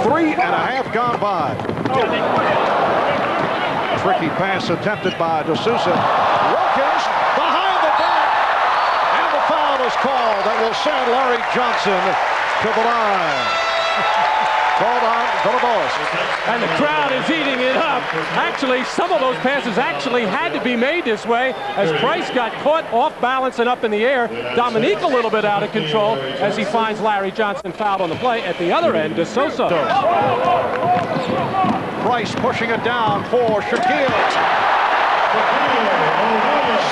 3.5 gone by. Tricky pass attempted by D'Souza. Wilkins behind the back, and the foul is called that will send Larry Johnson to the line. Called on Villalobos. And the crowd is eating it up. Actually, some of those passes actually had to be made this way as Price got caught off balance and up in the air. Dominique a little bit out of control as he finds Larry Johnson fouled on the play. At the other end, D'Souza. Price pushing it down for Shaquille.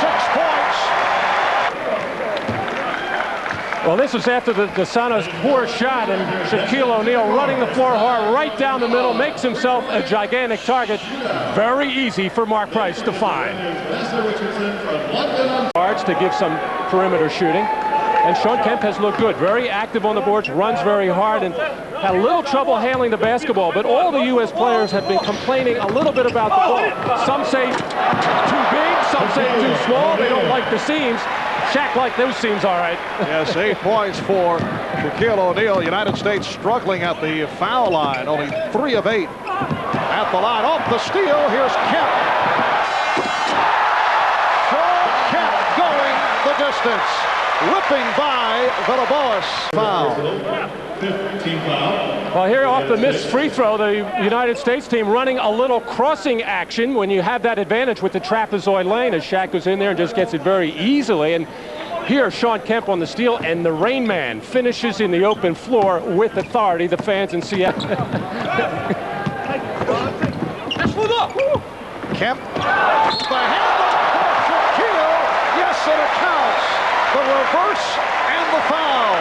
6 points. Well, this was after the Sonos poor shot, and Shaquille O'Neal running the floor hard right down the middle, makes himself a gigantic target. Very easy for Mark Price to find. Guards to give some perimeter shooting. And Shawn Kemp has looked good, very active on the boards, runs very hard, and had a little trouble handling the basketball. But all the U.S. players have been complaining a little bit about the ball. Some say too big, some say too small. They don't like the seams. Shaq liked those seams all right. Yes, 8 points for Shaquille O'Neal. United States struggling at the foul line. Only 3 of 8 at the line. Off the steal, here's Kemp. Shawn Kemp going the distance. Whipping by Villalobos. Foul. Well, here off the missed free throw, the United States team running a little crossing action when you have that advantage with the trapezoid lane as Shaq goes in there and just gets it very easily. And here, Shawn Kemp on the steal, and the Rain Man finishes in the open floor with authority. The fans in Seattle. Kemp. The handle for Shaquille. Yes, and it counts. The reverse and the foul.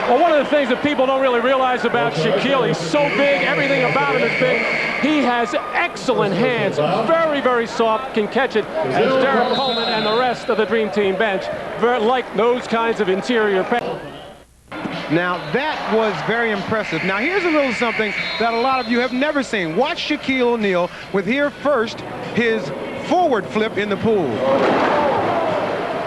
Well, one of the things that people don't really realize about Shaquille, he's so big, everything about him is big. He has excellent hands, very, very soft, can catch it, as Derek Coleman and the rest of the Dream Team bench like those kinds of interior passes. Now, that was very impressive. Now, here's a little something that a lot of you have never seen. Watch Shaquille O'Neal with here first his forward flip in the pool.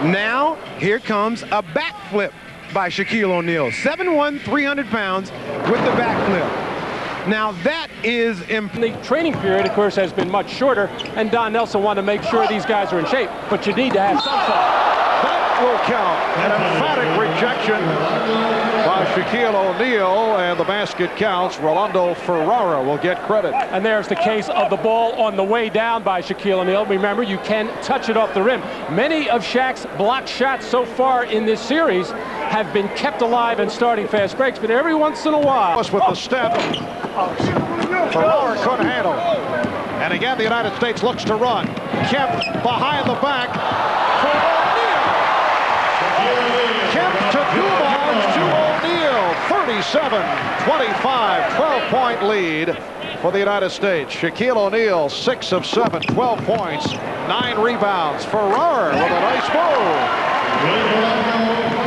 Now, here comes a back flip by Shaquille O'Neal. 7'1", 300 pounds with the back flip. Now, that is the training period, of course, has been much shorter, and Don Nelson wanted to make sure these guys are in shape, but you need to have some fun. That will count. An emphatic rejection by Shaquille O'Neal, and the basket counts. Rolando Ferrara will get credit. And there's the case of the ball on the way down by Shaquille O'Neal. Remember, you can touch it off the rim. Many of Shaq's blocked shots so far in this series have been kept alive and starting fast breaks, but every once in a while. With the step, Ferrara couldn't handle. And again, the United States looks to run. Kemp behind the back for O'Neal. Kemp to Dumars to O'Neal. 37-25, 12-point lead for the United States. Shaquille O'Neal, 6 of 7, 12 points, 9 rebounds. Ferrara with a nice move.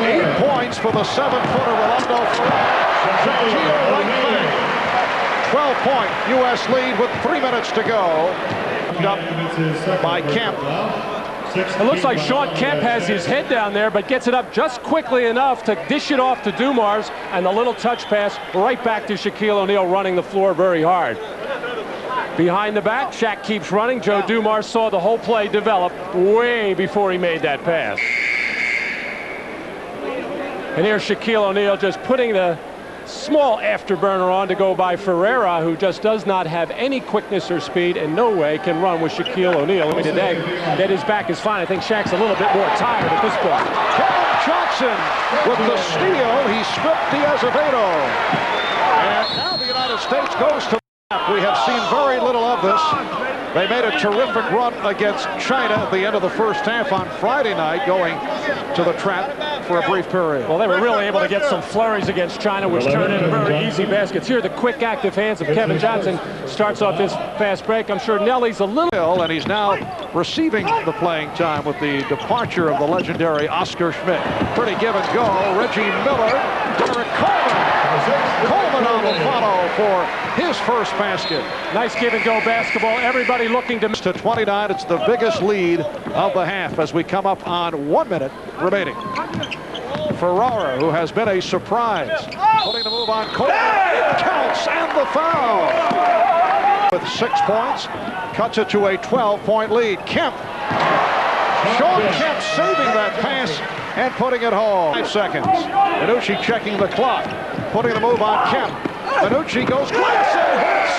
8 points for the 7-footer Rolando Ferrara. Shaquille right back. 12-point U.S. lead with 3 minutes to go. Up by Kemp. It looks like Shawn Kemp has his head down there, but gets it up just quickly enough to dish it off to Dumars, and the little touch pass right back to Shaquille O'Neal running the floor very hard. Behind the back, Shaq keeps running. Joe Dumars saw the whole play develop way before he made that pass. And here's Shaquille O'Neal just putting the small afterburner on to go by Ferrara, who just does not have any quickness or speed and no way can run with Shaquille O'Neal. I mean, today, that his back is fine. I think Shaq's a little bit more tired at this point. Kevin Johnson with the steal. He stripped Azevedo. And now the United States goes to the map. We have seen very little of this. They made a terrific run against China at the end of the first half on Friday night, going to the trap for a brief period. Well, they were really able to get some flurries against China, which turned into very easy baskets. Here, the quick, active hands of Kevin Johnson starts off this fast break. I'm sure Nelly's a little... And he's now receiving the playing time with the departure of the legendary Oscar Schmidt. Pretty give and go. Reggie Miller, Derek Coleman. Coleman O'Neal will follow for his first basket. Nice give-and-go basketball. Everybody looking to... 29, it's the biggest lead of the half as we come up on 1 minute remaining. Ferrara, who has been a surprise, putting the move on Cole. It counts, and the foul. With 6 points, cuts it to a 12-point lead. Kemp. Sean Kemp saving that pass and putting it home. 5 seconds. Minucci checking the clock, putting the move on Kemp. Minucci goes glass and hits.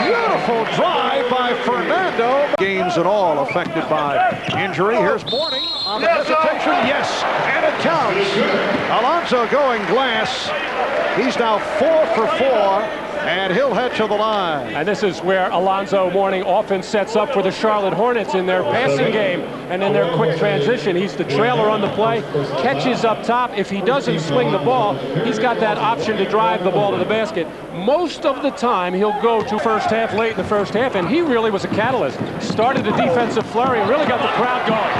Beautiful drive by Fernando. Games and all affected by injury. Here's Mourning on the hesitation. Yes, and it counts. Alonso going glass. He's now 4 for 4. And he'll head to the line. And this is where Alonzo Mourning often sets up for the Charlotte Hornets in their passing game and in their quick transition. He's the trailer on the play, catches up top. If he doesn't swing the ball, he's got that option to drive the ball to the basket. Most of the time, he'll go to first half, late in the first half, and he really was a catalyst. Started a defensive flurry and really got the crowd going.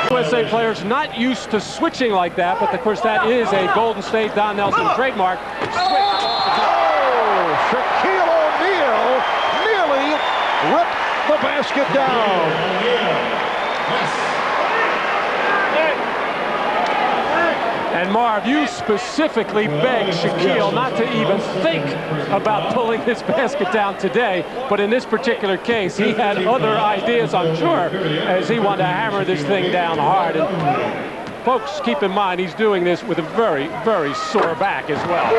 USA players not used to switching like that, but of course that is a Golden State Don Nelson trademark. Shaquille O'Neal nearly ripped the basket down. And Marv, you specifically begged Shaquille not to even think about pulling this basket down today, but in this particular case, he had other ideas, I'm sure, as he wanted to hammer this thing down hard. And folks, keep in mind, he's doing this with a very, very sore back as well.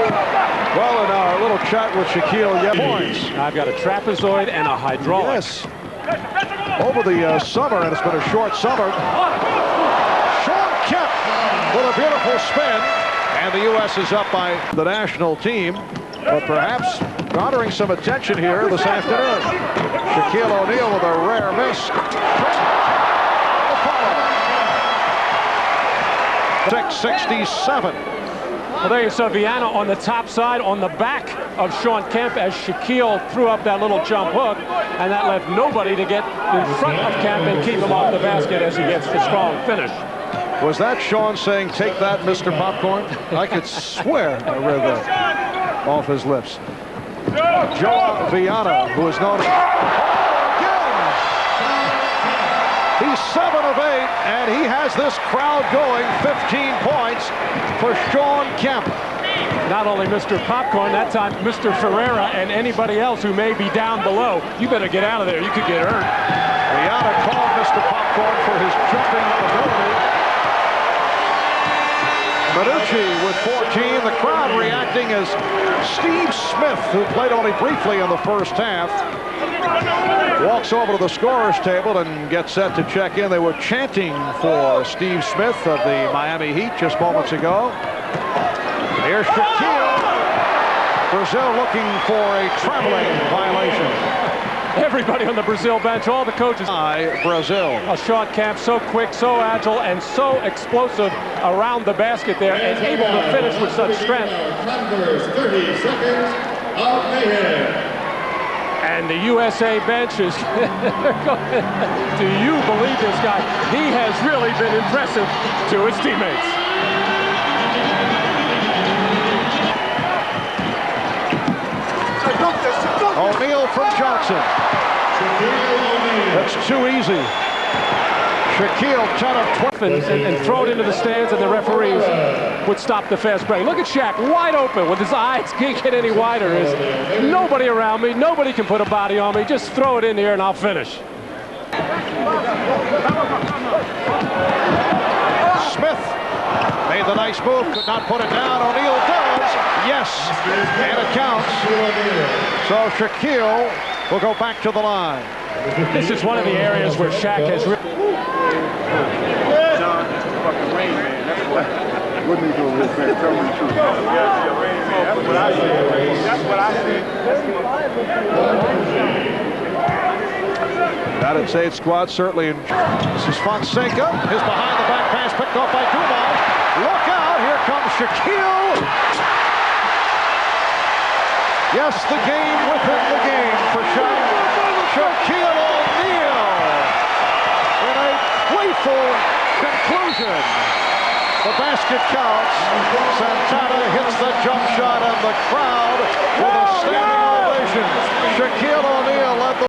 Well, in our little chat with Shaquille, points. I've got a trapezoid and a hydraulic. Yes. Over the summer, and it's been a short summer, Sean Kemp with a beautiful spin, and the U.S. is up by the national team, but perhaps garnering some attention here this afternoon. Shaquille O'Neal with a rare miss. 667. Well, there you saw Viana on the top side, on the back of Sean Kemp as Shaquille threw up that little jump hook, and that left nobody to get in front of Kemp and keep him off the basket as he gets the strong finish. Was that Sean saying, "Take that, Mr. Popcorn"? I could swear I read that off his lips. Joe Viana, who is known as... He's 7 of 8, and he has this crowd going. 15 points for Sean Kemp. Not only Mr. Popcorn, that time Mr. Ferreira and anybody else who may be down below. You better get out of there. You could get hurt. Viana called Mr. Popcorn for his jumping ability. Minucci with 14. The crowd reacting as Steve Smith, who played only briefly in the first half, walks over to the scorer's table and gets set to check in. They were chanting for Steve Smith of the Miami Heat just moments ago. Here's Shaquille. Brazil looking for a traveling violation. Everybody on the Brazil bench, all the coaches. Brazil. Sean Kemp, so quick, so agile, and so explosive around the basket there, and able to finish with such strength. 30 seconds of mayhem. And the USA bench is, do you believe this guy? He has really been impressive to his teammates. O'Neal from Johnson. That's too easy. Shaquille 10 of 12. And throw it into the stands, and the referees would stop the fast break. Look at Shaq, wide open, with his eyes can't get any wider. There's nobody around me, nobody can put a body on me. Just throw it in here and I'll finish. Smith made the nice move, could not put it down. O'Neal does. Yes, and it counts. So Shaquille will go back to the line. This is one of the areas where Shaq has really... Fucking rain, man. That's what. What are you doing this, man? Tell me the truth. That's what I said. That's what I said. United States squad certainly. This is Fonseca. His behind the back pass picked off by Dumas. Look out! Here comes Shaquille. Yes, the game within the game for Shaquille O'Neal in a playful conclusion. The basket counts. Santana hits the jump shot, and the crowd with a standing ovation. Shaquille O'Neal led the